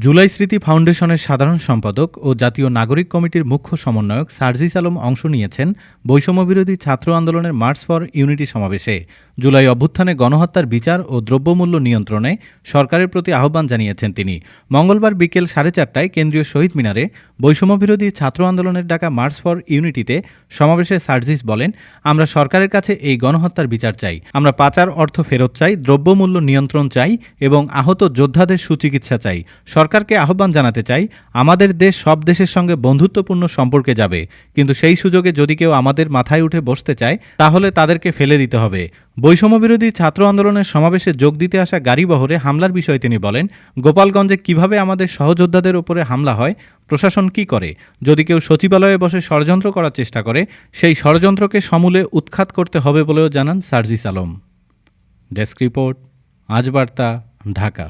জুলাই স্মৃতি ফাউন্ডেশনের সাধারণ সম্পাদক ও জাতীয় নাগরিক কমিটির মুখ্য সমন্বয়ক সার্জিস আলম অংশ নিয়েছেন বৈষম্যবিরোধী ছাত্র আন্দোলনের মার্চ ফর ইউনিটি সমাবেশে। জুলাই অভ্যুত্থানে গণহত্যার বিচার ও দ্রব্যমূল্য নিয়ন্ত্রণে সরকারের প্রতি আহ্বান জানিয়েছেন তিনি। মঙ্গলবার বিকেল 4:30টায় কেন্দ্রীয় শহীদ মিনারে বৈষম্যবিরোধী ছাত্র আন্দোলনের ডাকা মার্চ ফর ইউনিটিতে সমাবেশে সার্জিস বলেন, আমরা সরকারের কাছে এই গণহত্যার বিচার চাই, আমরা পাচার অর্থ ফেরত চাই, দ্রব্যমূল্য নিয়ন্ত্রণ চাই এবং আহত যোদ্ধাদের সুচিকিৎসা চাই। সরকারকে আহ্বান জানাতে চাই, আমাদের দেশ সব দেশের সঙ্গে বন্ধুত্বপূর্ণ সম্পর্কে যাবে, কিন্তু সেই সুযোগে যদি কেউ আমাদের মাথায় উঠে বসতে চায় তাহলে তাদেরকে ফেলে দিতে হবে। বৈষম্যবিরোধী ছাত্র আন্দোলনের সমাবেশে যোগ দিতে আসা গাড়িবহরে হামলার বিষয়ে তিনি বলেন, গোপালগঞ্জে কিভাবে আমাদের সহযোদ্ধাদের উপরে হামলা হয়, প্রশাসন কি করে? যদি কেউ সচিবালয়ে বসে ষড়যন্ত্র করার চেষ্টা করে, সেই ষড়যন্ত্রকে সমূলে উৎখাত করতে হবে বলেও জানান সার্জিস আলম। ডেস্ক রিপোর্ট, আজ বার্তা, ঢাকা।